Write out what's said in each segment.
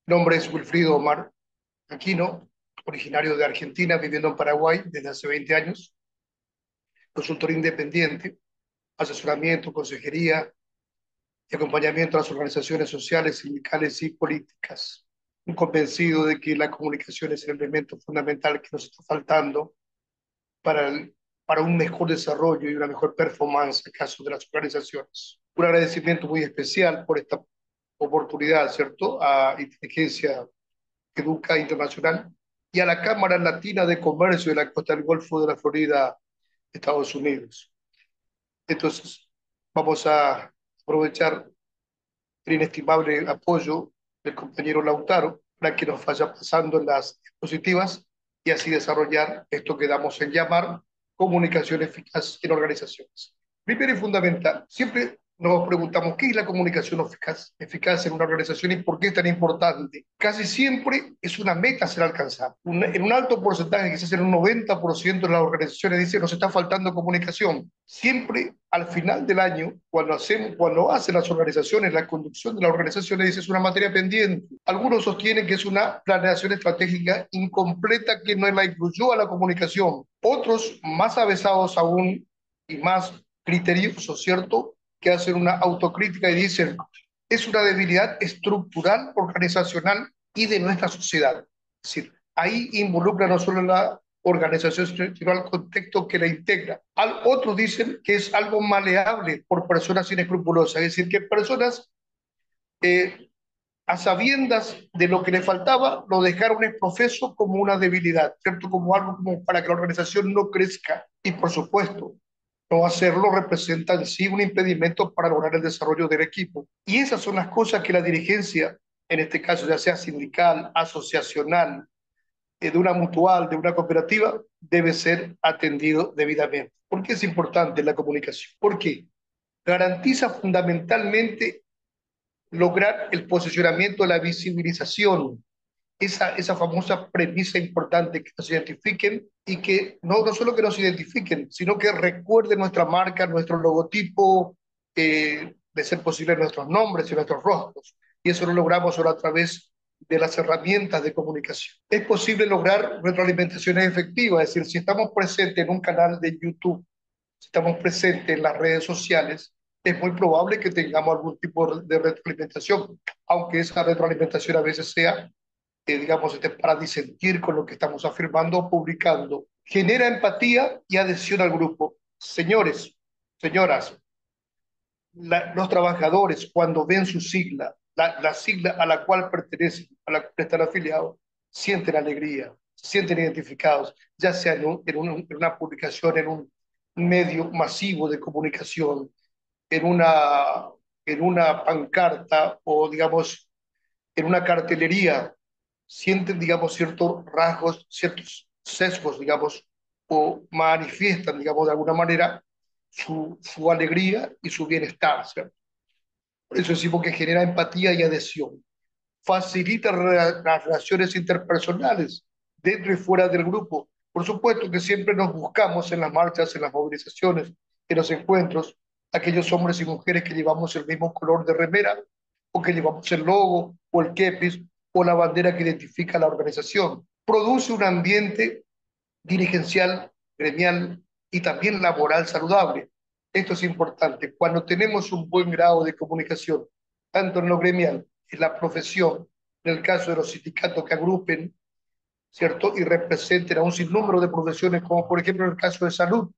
Nombre es Wilfrido Omar Aquino, originario de Argentina, viviendo en Paraguay desde hace 20 años, consultor independiente, asesoramiento, consejería y acompañamiento a las organizaciones sociales, sindicales y políticas. Un convencido de que la comunicación es el elemento fundamental que nos está faltando para, para un mejor desarrollo y una mejor performance en el caso de las organizaciones. Un agradecimiento muy especial por esta oportunidad, ¿cierto? A Inteligencia Educa Internacional y a la Cámara Latina de Comercio de la Costa del Golfo de la Florida, Estados Unidos. Entonces, vamos a aprovechar el inestimable apoyo del compañero Lautaro para que nos vaya pasando en las diapositivas y así desarrollar esto que damos en llamar comunicación eficaz en organizaciones. Primero y fundamental, siempre nos preguntamos qué es la comunicación eficaz en una organización y por qué es tan importante. Casi siempre es una meta a ser alcanzada. En un alto porcentaje, quizás en un 90% de las organizaciones dice nos está faltando comunicación. Siempre al final del año, cuando hacen las organizaciones, la conducción de las organizaciones dice es una materia pendiente. Algunos sostienen que es una planeación estratégica incompleta que no la incluyó a la comunicación. Otros, más avesados aún y más criteriosos, ¿cierto?, que hacen una autocrítica y dicen es una debilidad estructural, organizacional y de nuestra sociedad. Es decir, ahí involucra no solo la organización, sino al contexto que la integra. Otros dicen que es algo maleable por personas inescrupulosas, es decir, que personas eh, a sabiendas de lo que le faltaba, lo dejaron exprofeso como una debilidad, ¿cierto? Como algo como para que la organización no crezca. Y por supuesto, no hacerlo representa en sí un impedimento para lograr el desarrollo del equipo. Y esas son las cosas que la dirigencia, en este caso ya sea sindical, asociacional, de una mutual, de una cooperativa, debe ser atendido debidamente. ¿Por qué es importante la comunicación? Porque garantiza fundamentalmente lograr el posicionamiento, la visibilización, esa famosa premisa importante, que nos identifiquen y que no solo que nos identifiquen, sino que recuerden nuestra marca, nuestro logotipo, de ser posible nuestros nombres y nuestros rostros. Y eso lo logramos solo a través de las herramientas de comunicación. Es posible lograr retroalimentaciones efectivas, es decir, si estamos presentes en un canal de YouTube, si estamos presentes en las redes sociales, es muy probable que tengamos algún tipo de retroalimentación, aunque esa retroalimentación a veces sea, digamos, para disentir con lo que estamos afirmando o publicando. Genera empatía y adhesión al grupo. Señores, señoras, los trabajadores cuando ven su sigla, la sigla a la cual pertenecen, a la cual están afiliados, sienten alegría, se sienten identificados, ya sea en una publicación, en un medio masivo de comunicación, en en una pancarta o, digamos, en una cartelería, sienten, digamos, ciertos rasgos, ciertos sesgos, digamos, o manifiestan, digamos, de alguna manera su alegría y su bienestar, ¿cierto? Por eso decimos que genera empatía y adhesión. Facilita las relaciones interpersonales dentro y fuera del grupo. Por supuesto que siempre nos buscamos en las marchas, en las movilizaciones, en los encuentros, aquellos hombres y mujeres que llevamos el mismo color de remera o que llevamos el logo o el kepis o la bandera que identifica la organización. Produce un ambiente dirigencial, gremial y también laboral saludable. Esto es importante. Cuando tenemos un buen grado de comunicación, tanto en lo gremial, en la profesión, en el caso de los sindicatos que agrupen, ¿cierto? Y representen a un sinnúmero de profesiones, como por ejemplo en el caso de salud,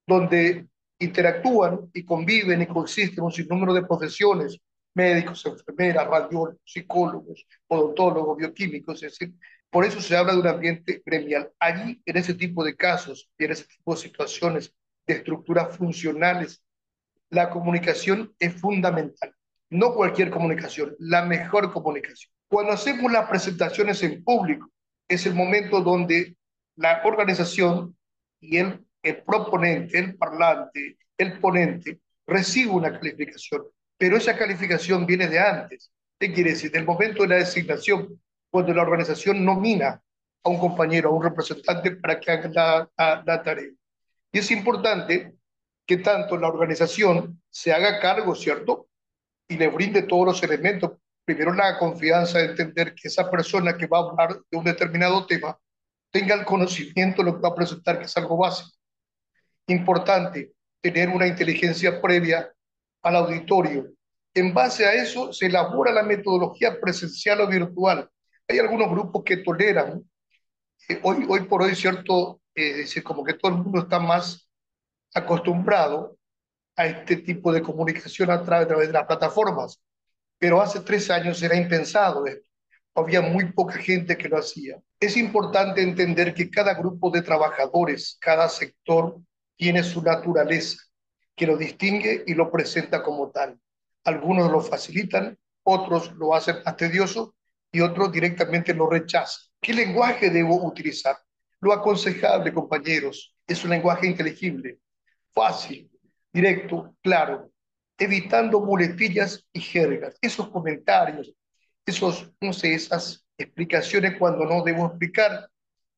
donde interactúan y conviven y coexisten un sinnúmero de profesiones, médicos, enfermeras, radiólogos, psicólogos, odontólogos, bioquímicos, es decir, por eso se habla de un ambiente gremial. Allí, en ese tipo de casos y en ese tipo de situaciones de estructuras funcionales, la comunicación es fundamental. No cualquier comunicación, la mejor comunicación. Cuando hacemos las presentaciones en público, es el momento donde la organización y el proponente, el parlante, el ponente, recibe una calificación, pero esa calificación viene de antes. ¿Qué quiere decir? Del momento de la designación, cuando la organización nomina a un compañero, a un representante para que haga la tarea. Y es importante que tanto la organización se haga cargo, ¿cierto? Y le brinde todos los elementos Primero, la confianza de entender que esa persona que va a hablar de un determinado tema tenga el conocimiento de lo que va a presentar, que es algo básico. Importante, tener una inteligencia previa al auditorio. En base a eso se elabora la metodología presencial o virtual. Hay algunos grupos que toleran, hoy por hoy, cierto, decir, como que todo el mundo está más acostumbrado a este tipo de comunicación a través de las plataformas, pero hace 3 años era impensado esto. Había muy poca gente que lo hacía. Es importante entender que cada grupo de trabajadores, cada sector tiene su naturaleza, que lo distingue y lo presenta como tal. Algunos lo facilitan, otros lo hacen más tedioso y otros directamente lo rechazan. ¿Qué lenguaje debo utilizar? Lo aconsejable, compañeros, es un lenguaje inteligible, fácil, directo, claro, evitando muletillas y jergas. Esos comentarios, esos, no sé, esas explicaciones cuando no debo explicar,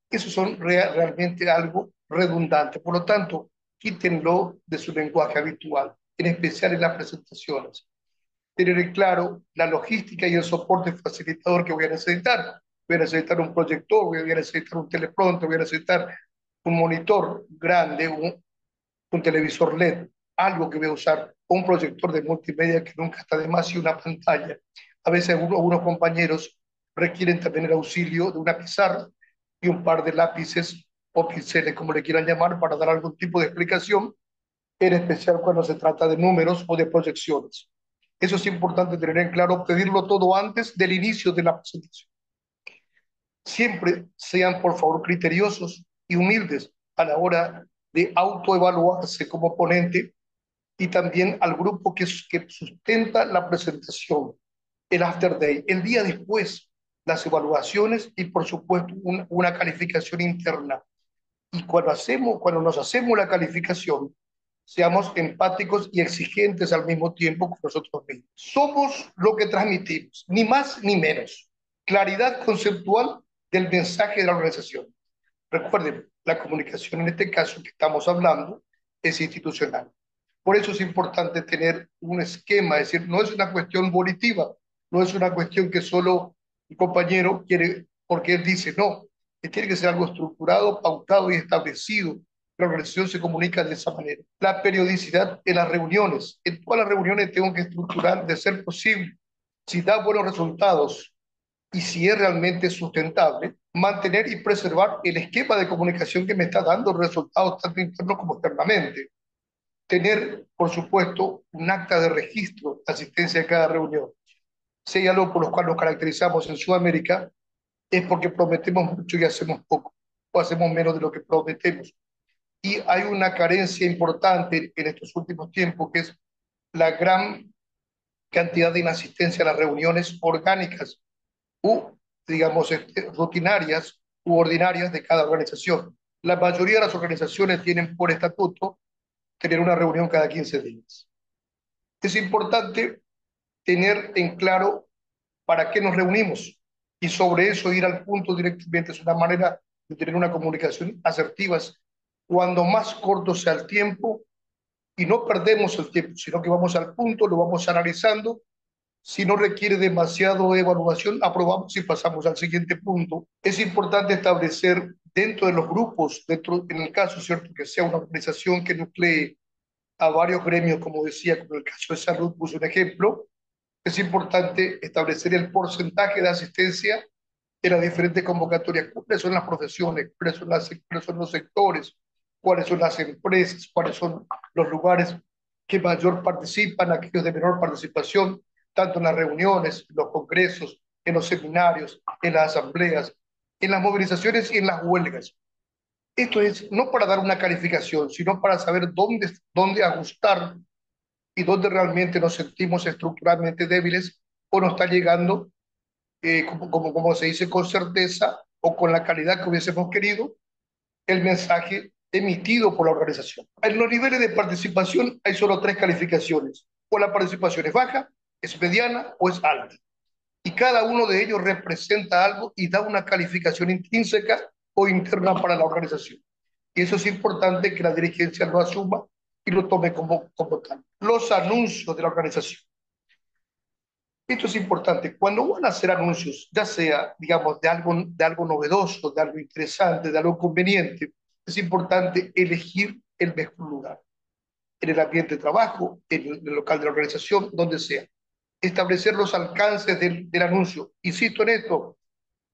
esos son realmente algo redundante. Por lo tanto, quítenlo de su lenguaje habitual, en especial en las presentaciones. Tener en claro la logística y el soporte facilitador que voy a necesitar. Voy a necesitar un proyector, voy a necesitar un teleprompter, voy a necesitar un monitor grande, un televisor LED, algo que voy a usar, un proyector de multimedia que nunca está de más y una pantalla. A veces algunos compañeros requieren también el auxilio de una pizarra y un par de lápices o pinceles, como le quieran llamar, para dar algún tipo de explicación, en especial cuando se trata de números o de proyecciones. Eso es importante tener en claro, pedirlo todo antes del inicio de la presentación. Siempre sean, por favor, criteriosos y humildes a la hora de autoevaluarse como ponente y también al grupo que sustenta la presentación, el after day, el día después, las evaluaciones y por supuesto una calificación interna. Y cuando nos hacemos la calificación, seamos empáticos y exigentes al mismo tiempo con nosotros mismos. Somos lo que transmitimos, ni más ni menos. Claridad conceptual del mensaje de la organización. Recuerden, la comunicación en este caso que estamos hablando es institucional. Por eso es importante tener un esquema, es decir, no es una cuestión volitiva, no es una cuestión que solo el compañero quiere porque él dice, no, que tiene que ser algo estructurado, pautado y establecido. La organización se comunica de esa manera. La periodicidad en las reuniones. En todas las reuniones tengo que estructurar de ser posible. Si da buenos resultados, y si es realmente sustentable, mantener y preservar el esquema de comunicación que me está dando resultados tanto internos como externamente. Tener, por supuesto, un acta de registro de asistencia a cada reunión. Si hay algo por lo cual nos caracterizamos en Sudamérica, es porque prometemos mucho y hacemos poco, o hacemos menos de lo que prometemos. Y hay una carencia importante en estos últimos tiempos, que es la gran cantidad de inasistencia a las reuniones orgánicas u, digamos, rutinarias u ordinarias de cada organización. La mayoría de las organizaciones tienen por estatuto tener una reunión cada 15 días. Es importante tener en claro para qué nos reunimos y sobre eso ir al punto directamente. Es una manera de tener una comunicación asertiva. Cuando más corto sea el tiempo y no perdemos el tiempo, sino que vamos al punto, lo vamos analizando. Si no requiere demasiado evaluación, aprobamos y pasamos al siguiente punto. Es importante establecer dentro de los grupos, en el caso, ¿cierto?, que sea una organización que nuclee a varios gremios, como decía, como el caso de salud, puse un ejemplo, es importante establecer el porcentaje de asistencia en las diferentes convocatorias, cuáles son las profesiones, cuáles son los sectores, cuáles son las empresas, cuáles son los lugares que mayor participan, aquellos de menor participación, tanto en las reuniones, en los congresos, en los seminarios, en las asambleas, en las movilizaciones y en las huelgas. Esto es no para dar una calificación, sino para saber dónde ajustar y dónde realmente nos sentimos estructuralmente débiles o nos está llegando, como se dice, con certeza o con la calidad que hubiésemos querido, el mensaje emitido por la organización. En los niveles de participación hay solo 3 calificaciones. O la participación es baja, es mediana o es alta. Y cada uno de ellos representa algo y da una calificación intrínseca o interna para la organización. Y eso es importante que la dirigencia lo asuma y lo tome como tal. Los anuncios de la organización. Esto es importante. Cuando van a hacer anuncios, ya sea, digamos, de algo novedoso, de algo interesante, de algo conveniente, es importante elegir el mejor lugar, en el ambiente de trabajo, en el local de la organización, donde sea. Establecer los alcances del anuncio. Insisto en esto,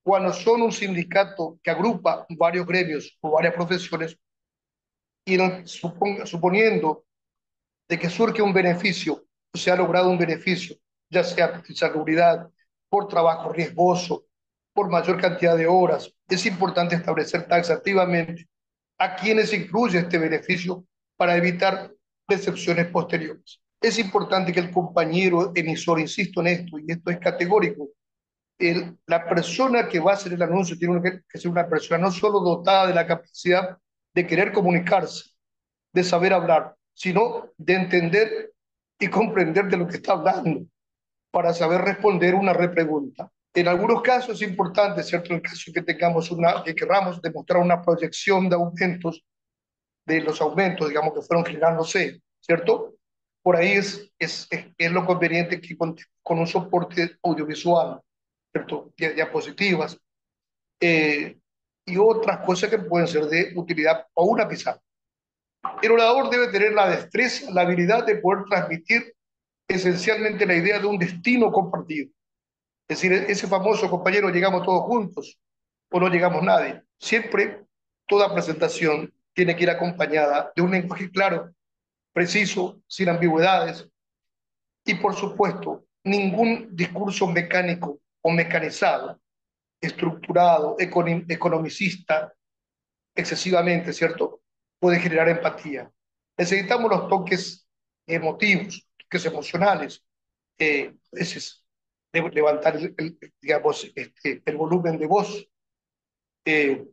cuando son un sindicato que agrupa varios gremios o varias profesiones, y suponiendo de que surge un beneficio, o se ha logrado un beneficio, ya sea por seguridad, por trabajo riesgoso, por mayor cantidad de horas, es importante establecer taxativamente a quienes incluye este beneficio para evitar decepciones posteriores. Es importante que el compañero emisor, insisto en esto, y esto es categórico, la persona que va a hacer el anuncio tiene que ser una persona no solo dotada de la capacidad de querer comunicarse, de saber hablar, sino de entender y comprender de lo que está hablando para saber responder una repregunta. En algunos casos es importante, ¿cierto? En el caso que tengamos que queramos demostrar una proyección de aumentos, de los aumentos, digamos, que fueron generándose, ¿cierto? Por ahí es lo conveniente que con un soporte audiovisual, ¿cierto? Diapositivas eh, y otras cosas que pueden ser de utilidad o una pizarra. El orador debe tener la destreza, la habilidad de poder transmitir esencialmente la idea de un destino compartido. Es decir, ese famoso compañero, llegamos todos juntos o no llegamos nadie. Siempre toda presentación tiene que ir acompañada de un lenguaje claro, preciso, sin ambigüedades y, por supuesto, ningún discurso mecánico o mecanizado, estructurado, economicista, excesivamente, ¿cierto? Puede generar empatía. Necesitamos los toques emotivos, toques emocionales, a veces levantar, digamos, el volumen de voz, eh,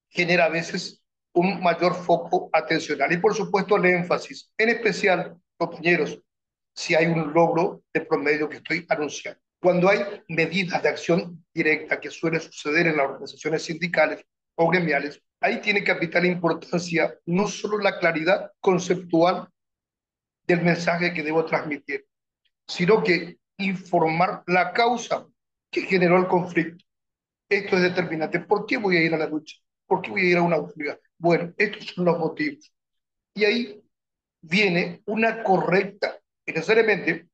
genera a veces un mayor foco atencional. Y por supuesto el énfasis, en especial, compañeros, si hay un logro de promedio que estoy anunciando. Cuando hay medidas de acción directa que suele suceder en las organizaciones sindicales o gremiales, ahí tiene capital importancia no solo la claridad conceptual del mensaje que debo transmitir, sino que informar la causa que generó el conflicto. Esto es determinante. ¿Por qué voy a ir a la lucha? ¿Por qué voy a ir a una huelga? Bueno, estos son los motivos. Y ahí viene una correcta, y necesariamente,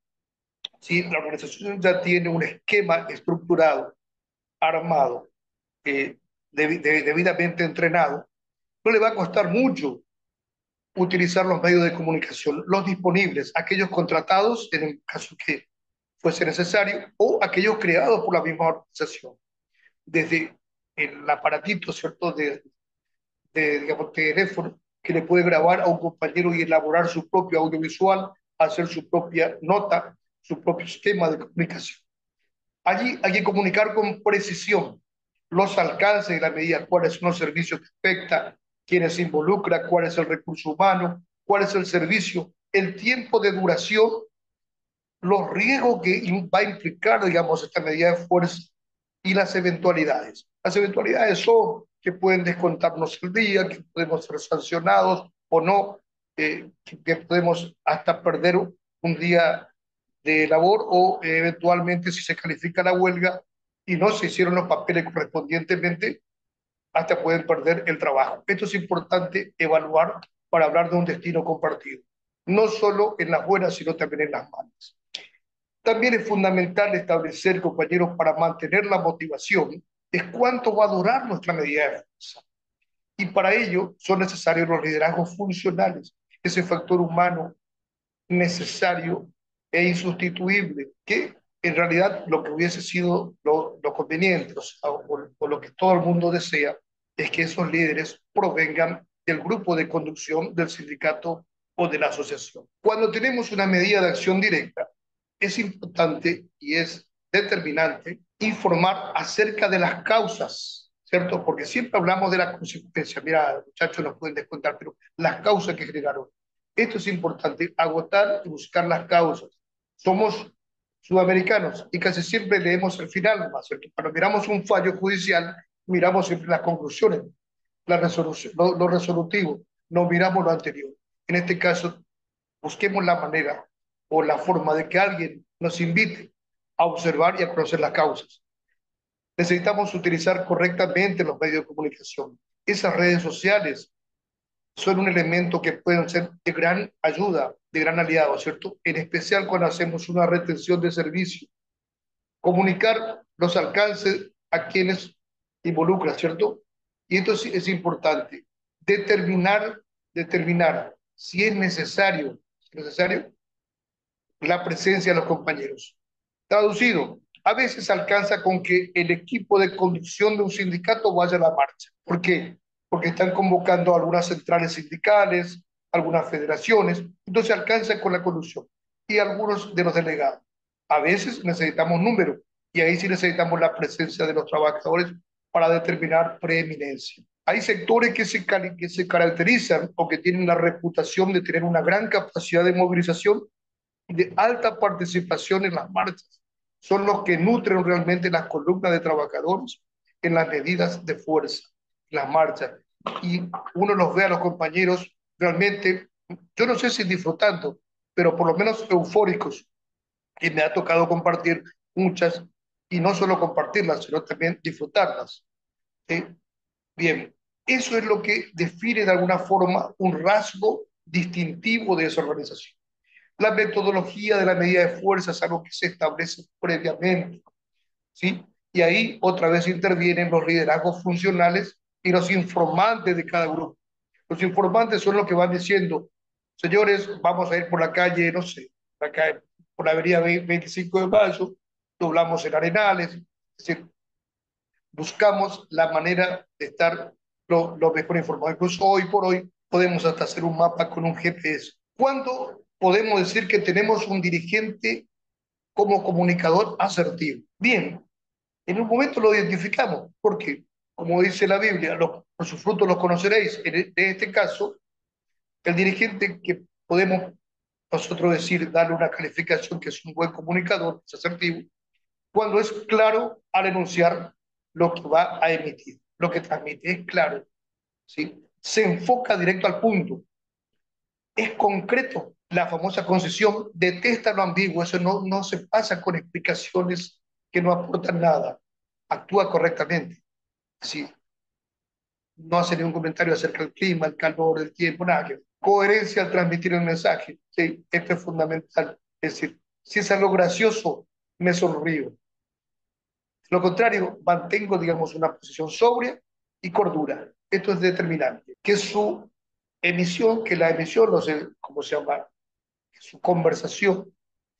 si la organización ya tiene un esquema estructurado, armado, debidamente entrenado, no le va a costar mucho utilizar los medios de comunicación, los disponibles, aquellos contratados en el caso que fuese necesario, o aquellos creados por la misma organización, desde el aparatito, ¿cierto?, digamos, teléfono, que le puede grabar a un compañero y elaborar su propio audiovisual, hacer su propia nota, su propio esquema de comunicación. Allí hay que comunicar con precisión los alcances y la medida, cuáles son los servicios que afecta, quiénes se involucra, cuál es el recurso humano, cuál es el servicio, el tiempo de duración, los riesgos que va a implicar, digamos, esta medida de fuerza y las eventualidades. Las eventualidades son que pueden descontarnos el día, que podemos ser sancionados o no, que podemos hasta perder un día de labor o eventualmente si se califica la huelga y no se hicieron los papeles correspondientemente, hasta pueden perder el trabajo. Esto es importante evaluar para hablar de un destino compartido, no solo en las buenas, sino también en las malas. También es fundamental establecer, compañeros, para mantener la motivación, es cuánto va a durar nuestra medida de fuerza. Y para ello son necesarios los liderazgos funcionales, ese factor humano necesario e insustituible, que en realidad lo que hubiese sido lo conveniente, o lo que todo el mundo desea, es que esos líderes provengan del grupo de conducción del sindicato o de la asociación. Cuando tenemos una medida de acción directa, es importante y es determinante informar acerca de las causas, ¿cierto? Porque siempre hablamos de las consecuencias. Mira, muchachos, nos pueden descontar, pero las causas que generaron. Esto es importante, agotar y buscar las causas. Somos sudamericanos y casi siempre leemos el final, ¿no? ¿Cierto? Cuando miramos un fallo judicial, miramos siempre las conclusiones, la resolución, lo resolutivo, no miramos lo anterior. En este caso, busquemos la manera o la forma de que alguien nos invite a observar y a conocer las causas. Necesitamos utilizar correctamente los medios de comunicación. Esas redes sociales son un elemento que pueden ser de gran ayuda, de gran aliado, ¿cierto? En especial cuando hacemos una retención de servicio. Comunicar los alcances a quienes involucra, ¿cierto? Y esto es importante. Determinar, determinar si es necesario la presencia de los compañeros. Traducido, a veces alcanza con que el equipo de conducción de un sindicato vaya a la marcha. ¿Por qué? Porque están convocando a algunas centrales sindicales, algunas federaciones, entonces alcanza con la conducción y algunos de los delegados. A veces necesitamos números y ahí sí necesitamos la presencia de los trabajadores para determinar preeminencia. Hay sectores que se caracterizan o que tienen la reputación de tener una gran capacidad de movilización de alta participación en las marchas. Son los que nutren realmente las columnas de trabajadores en las medidas de fuerza, las marchas. Y uno los ve a los compañeros realmente, yo no sé si disfrutando, pero por lo menos eufóricos, que me ha tocado compartir muchas, y no solo compartirlas, sino también disfrutarlas. ¿Sí? Bien, eso es lo que define de alguna forma un rasgo distintivo de esa organización. La metodología de la medida de fuerza es algo que se establece previamente, ¿sí? Y ahí otra vez intervienen los liderazgos funcionales y los informantes de cada grupo. Los informantes son los que van diciendo, señores, vamos a ir por la calle, no sé, acá por la avenida 25 de Mayo, doblamos en Arenales, es decir, buscamos la manera de estar lo mejor informado. Incluso hoy por hoy podemos hasta hacer un mapa con un GPS. ¿Cuándo podemos decir que tenemos un dirigente como comunicador asertivo? Bien, en un momento lo identificamos, porque, como dice la Biblia, por sus frutos los conoceréis. En este caso, el dirigente que podemos nosotros decir, darle una calificación que es un buen comunicador, es asertivo, cuando es claro al enunciar lo que va a emitir, lo que transmite, es claro, ¿sí? Se enfoca directo al punto, es concreto. La famosa concesión detesta lo ambiguo, eso no se pasa con explicaciones que no aportan nada. Actúa correctamente. Sí, no hace ningún comentario acerca del clima, el calor, el tiempo, nada que ver. Coherencia al transmitir el mensaje. Sí, esto es fundamental. Es decir, si es algo gracioso, me sonrío. Lo contrario, mantengo, digamos, una posición sobria y cordura. Esto es determinante. Que su emisión, que la emisión, no sé cómo se llama, su conversación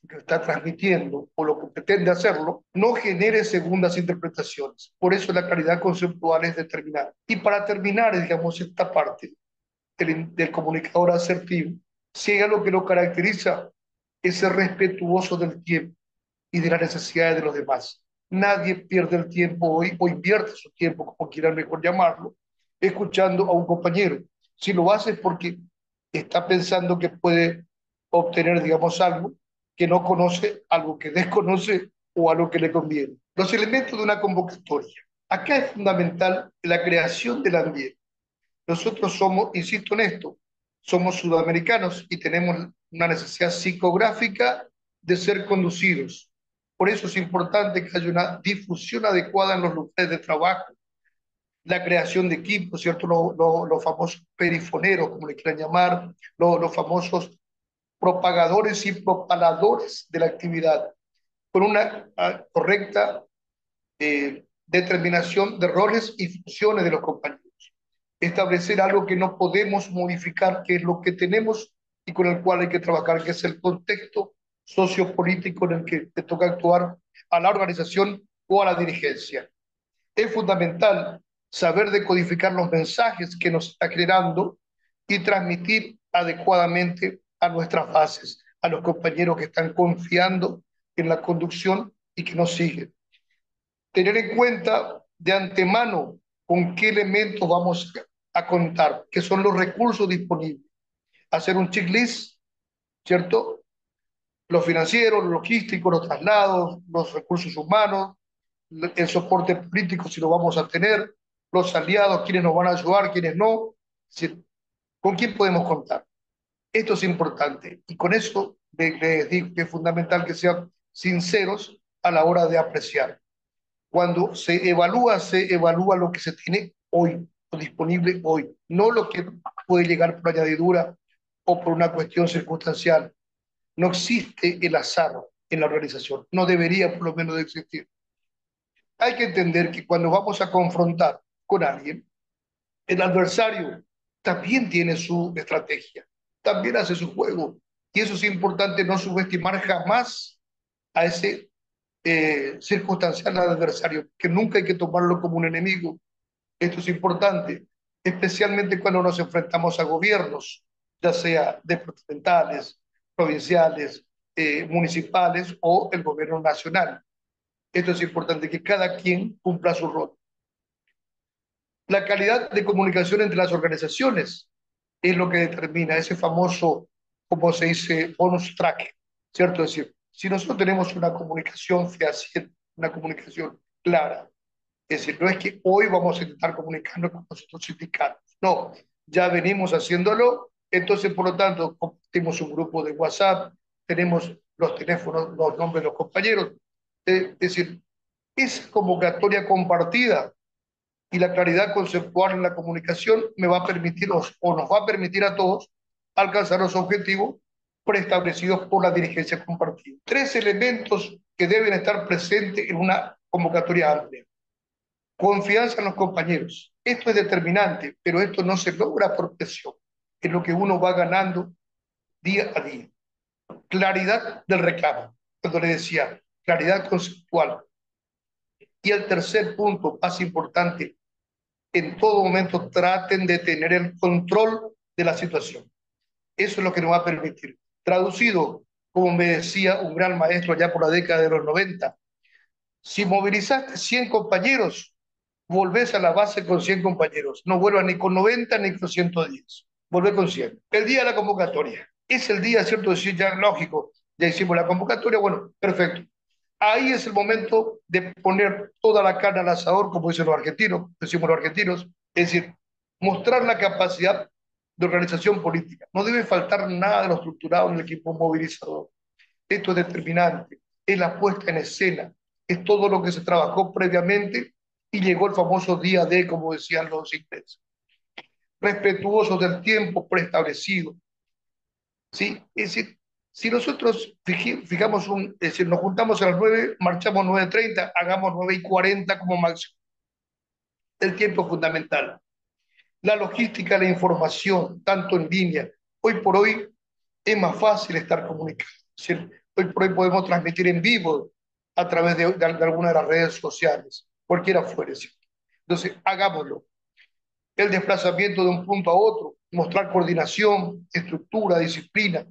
que está transmitiendo o lo que pretende hacerlo, no genere segundas interpretaciones. Por eso la claridad conceptual es determinante. Y para terminar, digamos, esta parte del comunicador asertivo, si hay algo que lo caracteriza, es ser respetuoso del tiempo y de las necesidades de los demás. Nadie pierde el tiempo hoy o invierte su tiempo, como quieran mejor llamarlo, escuchando a un compañero. Si lo hace es porque está pensando que puede obtener, digamos, algo que no conoce, algo que desconoce o algo que le conviene. Los elementos de una convocatoria. Acá es fundamental la creación del ambiente. Nosotros somos, insisto en esto, somos sudamericanos y tenemos una necesidad psicográfica de ser conducidos. Por eso es importante que haya una difusión adecuada en los lugares de trabajo, la creación de equipos, ¿cierto? Los famosos perifoneros, como le quieran llamar, los famosos propagadores y propaladores de la actividad, con una correcta determinación de roles y funciones de los compañeros. Establecer algo que no podemos modificar, que es lo que tenemos y con el cual hay que trabajar, que es el contexto sociopolítico en el que te toca actuar a la organización o a la dirigencia. Es fundamental saber decodificar los mensajes que nos está generando y transmitir adecuadamente a nuestras bases, a los compañeros que están confiando en la conducción y que nos siguen. Tener en cuenta de antemano con qué elementos vamos a contar, qué son los recursos disponibles. Hacer un checklist, ¿cierto? Los financieros, los logísticos, los traslados, los recursos humanos, el soporte político si lo vamos a tener, los aliados, quiénes nos van a ayudar, quiénes no, es decir, con quién podemos contar. Esto es importante y con eso les digo que es fundamental que sean sinceros a la hora de apreciar. Cuando se evalúa lo que se tiene hoy, lo disponible hoy, no lo que puede llegar por añadidura o por una cuestión circunstancial. No existe el azar en la organización, no debería por lo menos de existir. Hay que entender que cuando vamos a confrontar con alguien, el adversario también tiene su estrategia, también hace su juego. Y eso es importante no subestimar jamás a ese circunstancial adversario, que nunca hay que tomarlo como un enemigo. Esto es importante, especialmente cuando nos enfrentamos a gobiernos, ya sea departamentales, provinciales, municipales o el gobierno nacional. Esto es importante, que cada quien cumpla su rol. La calidad de comunicación entre las organizaciones es lo que determina ese famoso, como se dice, bonus track, ¿cierto? Es decir, si nosotros tenemos una comunicación fehaciente, una comunicación clara, es decir, no es que hoy vamos a intentar comunicarnos con nuestros sindicatos, no, ya venimos haciéndolo, entonces por lo tanto compartimos un grupo de WhatsApp, tenemos los teléfonos, los nombres de los compañeros, es decir, esa convocatoria compartida y la claridad conceptual en la comunicación me va a permitir o nos va a permitir a todos alcanzar los objetivos preestablecidos por la dirigencia compartida. Tres elementos que deben estar presentes en una convocatoria amplia. Confianza en los compañeros. Esto es determinante, pero esto no se logra por presión. Es lo que uno va ganando día a día. Claridad del reclamo. Cuando le decía, claridad conceptual. Y el tercer punto, más importante, en todo momento traten de tener el control de la situación. Eso es lo que nos va a permitir. Traducido, como me decía un gran maestro ya por la década de los 90, si movilizaste 100 compañeros, volvés a la base con 100 compañeros. No vuelvas ni con 90 ni con 110. Volvé con 100. El día de la convocatoria. Es el día, ¿cierto? Decir, ya lógico, ya hicimos la convocatoria, bueno, perfecto. Ahí es el momento de poner toda la carne al asador, como dicen los argentinos, decimos los argentinos, es decir, mostrar la capacidad de organización política. No debe faltar nada de lo estructurado en el equipo movilizador. Esto es determinante, es la puesta en escena, es todo lo que se trabajó previamente y llegó el famoso día D, como decían los ingleses. Respetuosos del tiempo preestablecido, ¿sí? Es decir, si nosotros fijamos es decir, nos juntamos a las 9, marchamos 9:30, hagamos 9:40 como máximo. El tiempo es fundamental. La logística, la información, tanto en línea. Hoy por hoy es más fácil estar comunicado. Es decir, hoy por hoy podemos transmitir en vivo a través de alguna de las redes sociales, cualquiera fuere. ¿Sí? Entonces, hagámoslo. El desplazamiento de un punto a otro, mostrar coordinación, estructura, disciplina,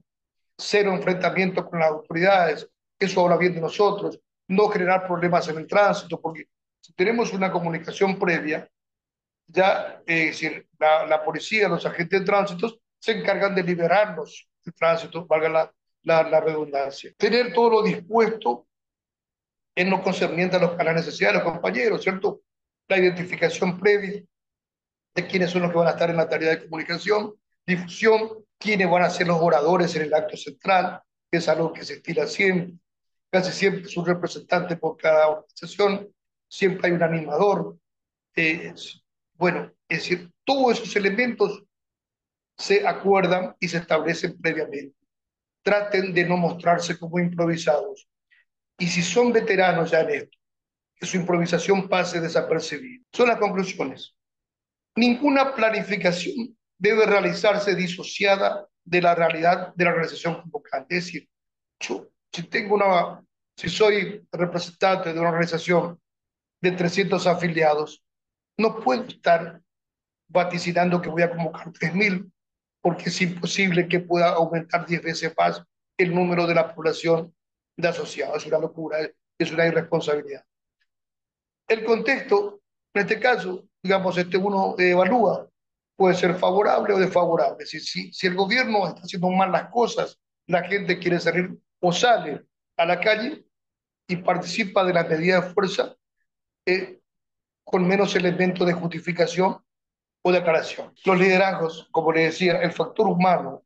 cero enfrentamiento con las autoridades, eso habla bien de nosotros, no generar problemas en el tránsito, porque si tenemos una comunicación previa, ya decir, la policía, los agentes de tránsito se encargan de liberarnos el tránsito, valga la redundancia. Tener todo lo dispuesto en lo concerniente a la necesidad de los compañeros, ¿cierto? La identificación previa de quiénes son los que van a estar en la tarea de comunicación, difusión, quiénes van a ser los oradores en el acto central, que es algo que se estila siempre. Casi siempre es un representante por cada organización, siempre hay un animador. Eh, bueno, es decir, todos esos elementos se acuerdan y se establecen previamente. Traten de no mostrarse como improvisados. Y si son veteranos ya en esto, que su improvisación pase desapercibida. Son las conclusiones. Ninguna planificación debe realizarse disociada de la realidad de la organización convocante. Es decir, yo, si soy representante de una organización de 300 afiliados, no puedo estar vaticinando que voy a convocar 3.000, porque es imposible que pueda aumentar 10 veces más el número de la población de asociados. Es una locura, es una irresponsabilidad. El contexto, en este caso, digamos, uno evalúa, puede ser favorable o desfavorable. Si el gobierno está haciendo mal las cosas, la gente quiere salir o sale a la calle y participa de las medidas de fuerza eh, con menos elementos de justificación o de aclaración. Los liderazgos, como le decía, el factor humano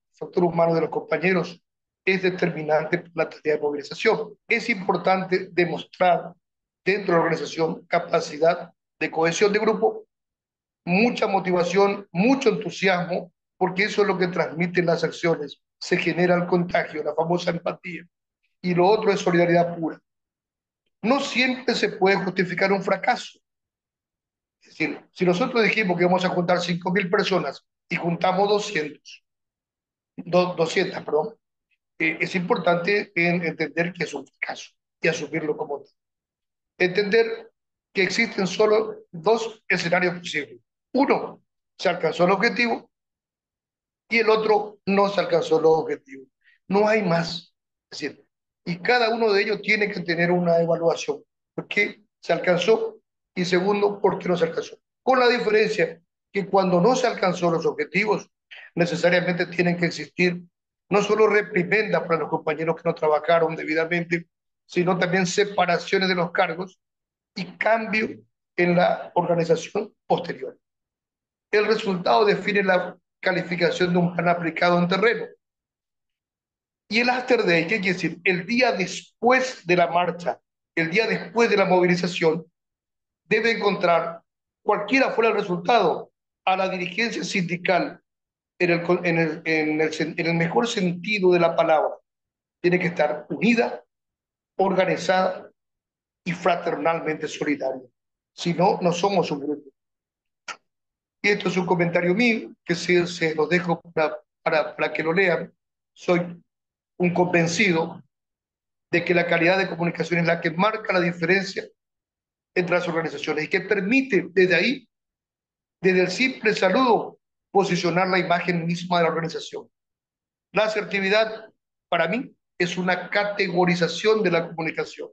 de los compañeros es determinante para la tarea de movilización. Es importante demostrar dentro de la organización capacidad de cohesión de grupo, mucha motivación, mucho entusiasmo, porque eso es lo que transmiten las acciones. Se genera el contagio, la famosa empatía. Y lo otro es solidaridad pura. No siempre se puede justificar un fracaso. Es decir, si nosotros dijimos que vamos a juntar 5.000 personas y juntamos 200, perdón, es importante entender que es un fracaso y asumirlo como tal. Entender que existen solo dos escenarios posibles. Uno, se alcanzó el objetivo y el otro no se alcanzó el objetivo. No hay más. Es decir, y cada uno de ellos tiene que tener una evaluación. ¿Por qué se alcanzó? Y segundo, ¿por qué no se alcanzó? Con la diferencia que cuando no se alcanzó los objetivos, necesariamente tienen que existir no solo reprimendas para los compañeros que no trabajaron debidamente, sino también separaciones de los cargos y cambio en la organización posterior. El resultado define la calificación de un plan aplicado en terreno. Y el after day, ¿qué quiere decir? El día después de la marcha, el día después de la movilización, debe encontrar, cualquiera fuera el resultado, a la dirigencia sindical en el mejor sentido de la palabra. Tiene que estar unida, organizada y fraternalmente solidaria. Si no, no somos un grupo. Y esto es un comentario mío que se los dejo para que lo lean. Soy un convencido de que la calidad de comunicación es la que marca la diferencia entre las organizaciones y que permite desde ahí, desde el simple saludo, posicionar la imagen misma de la organización. La asertividad, para mí, es una categorización de la comunicación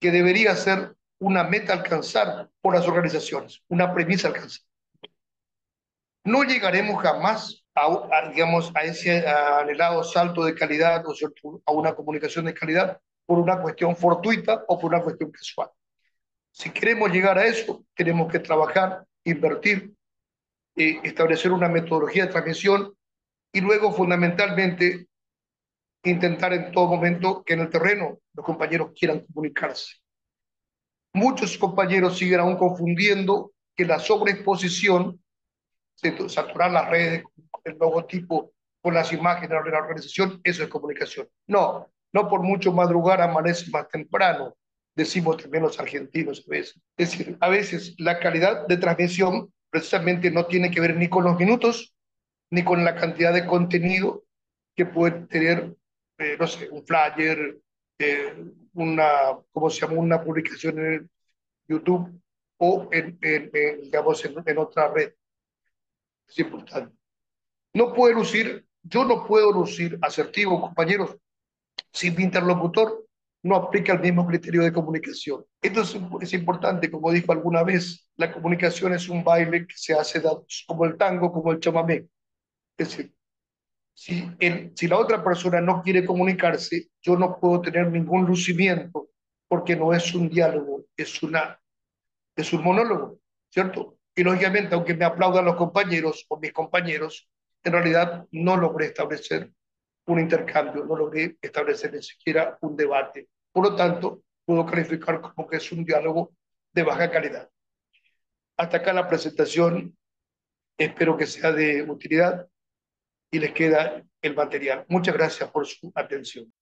que debería ser una meta a alcanzar por las organizaciones, una premisa a alcanzar. No llegaremos jamás digamos, a ese anhelado salto de calidad, ¿no es cierto?, a una comunicación de calidad por una cuestión fortuita o por una cuestión casual. Si queremos llegar a eso, tenemos que trabajar, invertir, establecer una metodología de transmisión y luego, fundamentalmente, intentar en todo momento que en el terreno los compañeros quieran comunicarse. Muchos compañeros siguen aún confundiendo que la sobreexposición, saturar las redes, el logotipo, con las imágenes de la organización, eso es comunicación. No, no por mucho madrugar amanece más temprano, decimos también los argentinos a veces. Es decir, a veces la calidad de transmisión precisamente no tiene que ver ni con los minutos, ni con la cantidad de contenido que puede tener, no sé, un flyer, una, ¿cómo se llama? Una publicación en YouTube o digamos, en otra red. Es importante. No puede lucir, yo no puedo lucir asertivo, compañeros, si mi interlocutor no aplica el mismo criterio de comunicación. Esto es importante, como dijo alguna vez, la comunicación es un baile que se hace como el tango, como el chamamé. Es decir, si la otra persona no quiere comunicarse, yo no puedo tener ningún lucimiento, porque no es un diálogo, es un monólogo, ¿cierto? Y lógicamente, aunque me aplaudan los compañeros o mis compañeros, en realidad no logré establecer un intercambio, no logré establecer ni siquiera un debate. Por lo tanto, puedo calificar como que es un diálogo de baja calidad. Hasta acá la presentación, espero que sea de utilidad y les queda el material. Muchas gracias por su atención.